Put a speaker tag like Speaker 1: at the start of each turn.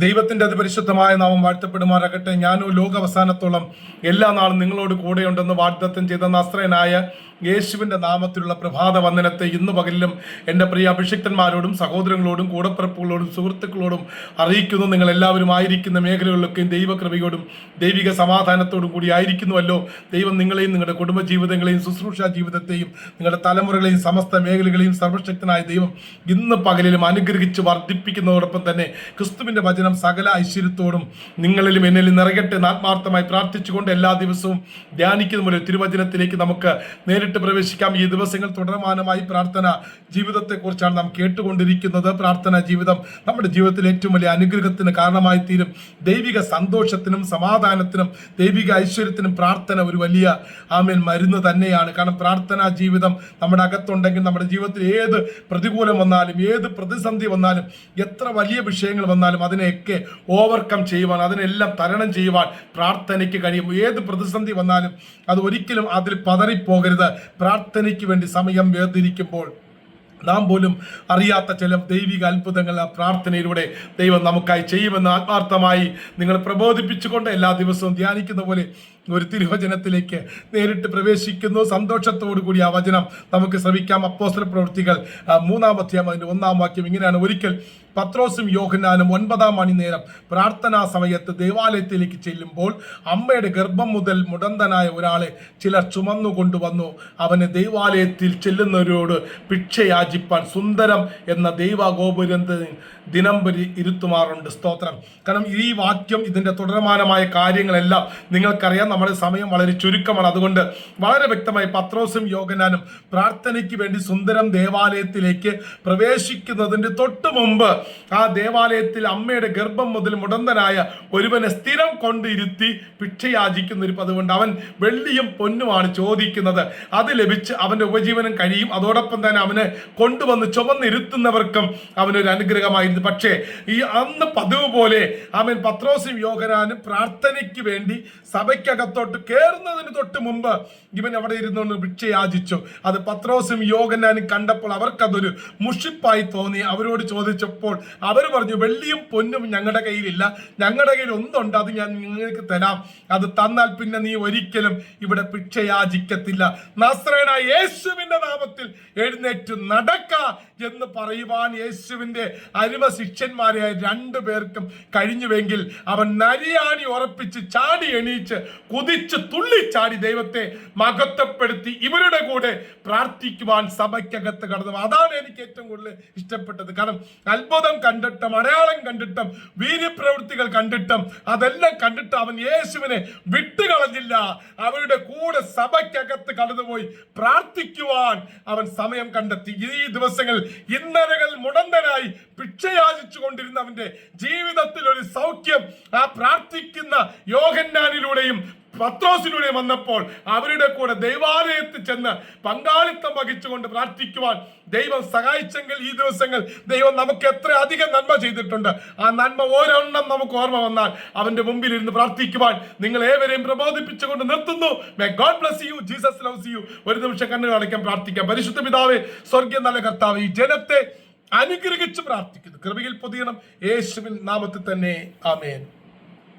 Speaker 1: ദൈവത്തിന്റെ അതിപരിശുദ്ധമായ നാമം വാഴ്ത്തപ്പെടുമാറാകട്ടെ. ഞാനോ ലോകാവസാനത്തോളം എല്ലാ നാളും നിങ്ങളോട് കൂടെയുണ്ടെന്ന് വാഗ്ദത്തം ചെയ്ത നസ്രയനായ യേശുവിന്റെ നാമത്തിലുള്ള പ്രഭാത വന്ദനത്തെ ഇന്ന് പകലിലും എൻ്റെ പ്രിയ അഭിഷിക്തന്മാരോടും സഹോദരങ്ങളോടും കൂടപ്പിറപ്പുകളോടും സുഹൃത്തുക്കളോടും അറിയിക്കുന്നു. നിങ്ങൾ എല്ലാവരും ആയിരിക്കുന്ന മേഖലകളിലൊക്കെയും ദൈവകൃപയോടും ദൈവിക സമാധാനത്തോടും കൂടി ആയിരിക്കുന്നുവല്ലോ. ദൈവം നിങ്ങളെയും നിങ്ങളുടെ കുടുംബജീവിതങ്ങളെയും ശുശ്രൂഷ ജീവിതത്തെയും നിങ്ങളുടെ തലമുറകളെയും സമസ്ത മേഖലകളെയും സർവശക്തനായ ദൈവം ഇന്ന് പകലിലും അനുഗ്രഹിച്ച് വർദ്ധിപ്പിക്കുന്നതോടൊപ്പം തന്നെ ക്രിസ്തുവിന്റെ വചനം സകല ഐശ്വര്യത്തോടും നിങ്ങളിലും എന്നിലും നിറയട്ടെ എന്ന് ആത്മാർത്ഥമായി പ്രാർത്ഥിച്ചുകൊണ്ട് എല്ലാ ദിവസവും ധ്യാനിക്കുന്ന പോലെ തിരുവചനത്തിലേക്ക് നമുക്ക് നേരിട്ട് പ്രവേശിക്കാം. ഈ ദിവസങ്ങൾ തുടർമാനമായി പ്രാർത്ഥന ജീവിതത്തെക്കുറിച്ചാണ് നാം കേട്ടുകൊണ്ടിരിക്കുന്നത്. പ്രാർത്ഥനാ ജീവിതം നമ്മുടെ ജീവിതത്തിൽ ഏറ്റവും വലിയ അനുഗ്രഹത്തിന് കാരണമായി തീരും. ദൈവിക സന്തോഷത്തിനും സമാധാനത്തിനും ദൈവിക ഐശ്വര്യത്തിനും പ്രാർത്ഥന ഒരു വലിയ മരുന്ന് തന്നെയാണ്. കാരണം പ്രാർത്ഥനാ ജീവിതം നമ്മുടെ അകത്തുണ്ടെങ്കിൽ നമ്മുടെ ജീവിതത്തിൽ ഏത് പ്രതികൂലം വന്നാലും ഏത് പ്രതിസന്ധി വന്നാലും എത്ര വലിയ വിഷയങ്ങൾ വന്നാലും അതിനെയൊക്കെ ഓവർകം ചെയ്യുവാൻ, അതിനെല്ലാം തരണം ചെയ്യുവാൻ പ്രാർത്ഥനയ്ക്ക് കഴിയും. ഏത് പ്രതിസന്ധി വന്നാലും അത് ഒരിക്കലും അതിൽ പതറിപ്പോകരുത്. പ്രാർത്ഥനയ്ക്ക് വേണ്ടി സമയം വേർതിരിക്കുമ്പോൾ നാം പോലും അറിയാത്ത ചില ദൈവിക അത്ഭുതങ്ങൾ ആ പ്രാർത്ഥനയിലൂടെ ദൈവം നമുക്കായി ചെയ്യുമെന്ന് ആത്മാർത്ഥമായി നിങ്ങൾ പ്രബോധിപ്പിച്ചുകൊണ്ട് എല്ലാ ദിവസവും ധ്യാനിക്കുന്ന പോലെ ഒരു തിരുവചനത്തിലേക്ക് നേരിട്ട് പ്രവേശിക്കുന്നു. സന്തോഷത്തോടു കൂടി ആ വചനം നമുക്ക് ശ്രമിക്കാം. അപ്പോസ്തല പ്രവൃത്തികൾ 3-ാം അധ്യായം അതിന്റെ 1-ാം വാക്യം ഇങ്ങനെയാണ്: ഒരിക്കൽ പത്രോസും യോഹന്നാനും 9-ാം മണിനേരം പ്രാർത്ഥനാ സമയത്ത് ദേവാലയത്തിലേക്ക് ചെല്ലുമ്പോൾ അമ്മയുടെ ഗർഭം മുതൽ മുടന്തനായ ഒരാളെ ചിലർ ചുമന്നുകൊണ്ടുവന്നു. അവന് ദേവാലയത്തിൽ ചെല്ലുന്നവരോട് ഭിക്ഷയാചിപ്പാൻ സുന്ദരം എന്ന ദൈവഗോപുരത്തിൽ ദിനംബരി ഇരുത്തുമാറുണ്ട്. സ്തോത്രം. കാരണം ഈ വാക്യം ഇതിന്റെ തുടർമാനമായ കാര്യങ്ങളെല്ലാം നിങ്ങൾക്കറിയാം. നമ്മുടെ സമയം വളരെ ചുരുക്കമാണ്. അതുകൊണ്ട് വളരെ വ്യക്തമായി പത്രോസും യോഹന്നാനും പ്രാർത്ഥനയ്ക്ക് വേണ്ടി സുന്ദരം ദേവാലയത്തിലേക്ക് പ്രവേശിക്കുന്നതിന്റെ തൊട്ടു മുമ്പ് ആ ദേവാലയത്തിൽ അമ്മയുടെ ഗർഭം മുതൽ മുടന്തനായ ഒരുവനെ സ്ഥിരം കൊണ്ടിരുത്തി ഭിക്ഷയാചിക്കുന്ന ഒരു പതിവുണ്ട്. അവൻ വെള്ളിയും പൊന്നുമാണ് ചോദിക്കുന്നത്. അത് ലഭിച്ച് അവന്റെ ഉപജീവനം കഴിയും. അതോടൊപ്പം തന്നെ അവനെ കൊണ്ടുവന്ന് ചുമന്നിരുത്തുന്നവർക്കും അവനൊരു അനുഗ്രഹമായിരുന്നു. പക്ഷേ ഈ അന്ന് പതിവ് പോലെ അവൻ പത്രോസും യോഹന്നാനും പ്രാർത്ഥനയ്ക്ക് വേണ്ടി സഭയ്ക്കകത്തോട്ട് കയറുന്നതിന് തൊട്ട് മുമ്പ് ഇവൻ അവിടെ ഇരുന്നുകൊണ്ട് ഭിക്ഷയാചിച്ചു. അത് പത്രോസും യോഹന്നാനും കണ്ടപ്പോൾ അവർക്കതൊരു മുഷിപ്പായി തോന്നി. അവരോട് ചോദിച്ചപ്പോൾ അവർ പറഞ്ഞു, വെള്ളിയും പൊന്നും ഞങ്ങളുടെ കയ്യിലില്ല, ഞങ്ങളുടെ കയ്യിൽ ഒന്നുണ്ട്, അത് ഞാൻ നിങ്ങൾക്ക് തരാം. അത് തന്നാൽ പിന്നെ നീ ഒരിക്കലും ഇവിടെ ഭിക്ഷയാചിക്കത്തില്ല. നസ്രയനായ യേശുവിന്റെ നാമത്തിൽ എഴുന്നേറ്റ് നടക്ക എന്ന് പറയുവാൻ യേശുവിന്റെ അരുമ ശിഷ്യന്മാരായ 2 പേർക്കും കഴിഞ്ഞുവെങ്കിൽ അവൻ നരിയാണി ഉറപ്പിച്ച് ചാടി എണീച്ച് കുതിച്ച് തുള്ളിച്ചാടി ദൈവത്തെ മഹത്വപ്പെടുത്തി ഇവരുടെ കൂടെ പ്രാർത്ഥിക്കുവാൻ സഭയ്ക്കകത്ത് കടന്നു. അതാണ് എനിക്ക് ഏറ്റവും കൂടുതൽ ഇഷ്ടപ്പെട്ടത്. കാരണം അത്ഭുതം കണ്ടിട്ടും അടയാളം കണ്ടിട്ടും വീര്യപ്രവൃത്തികൾ കണ്ടിട്ടും അതെല്ലാം കണ്ടിട്ട് അവൻ യേശുവിനെ വിട്ടുകളഞ്ഞില്ല. അവരുടെ കൂടെ സഭയ്ക്കകത്ത് കടന്നുപോയി പ്രാർത്ഥിക്കുവാൻ അവൻ സമയം കണ്ടെത്തി. ഈ ദിവസങ്ങൾ ഇന്നലകൾ മുടന്തനായി ഭിക്ഷയാചിച്ചു കൊണ്ടിരുന്നവന്റെ ജീവിതത്തിൽ ഒരു സൗഖ്യം ആ പ്രാർത്ഥിക്കുന്ന യോഹന്നാനിലൂടെയും പത്രോസിലൂടെ വന്നപ്പോൾ അവരുടെ കൂടെ ദൈവാലയത്തിൽ ചെന്ന് പങ്കാളിത്തം വഹിച്ചുകൊണ്ട് പ്രാർത്ഥിക്കുവാൻ ദൈവം സഹായിച്ചെങ്കിൽ ഈ ദിവസങ്ങൾ ദൈവം നമുക്ക് എത്ര അധികം നന്മ ചെയ്തിട്ടുണ്ട്. ആ നന്മ ഓരോണ്ണം നമുക്ക് ഓർമ്മ വന്നാൽ അവന്റെ മുമ്പിൽ ഇരുന്ന് പ്രാർത്ഥിക്കുവാൻ നിങ്ങൾ ഏവരെയും പ്രബോധിപ്പിച്ചുകൊണ്ട് നിർത്തുന്നു. May God bless you. Jesus loves you. ഒരു നിമിഷം കണ്ണുകൾ അടയ്ക്കാൻ പ്രാർത്ഥിക്കാം. പരിശുദ്ധ പിതാവേ, സ്വർഗീയ നല്ല കർത്താവേ, ഈ ജനത്തെ അനുഗ്രഹിച്ച് പ്രാർത്ഥിക്കുന്നു. കൃപയിൽ പൊതിയണം യേശുവിൻ നാമത്തിൽ തന്നെ. ആമേൻ.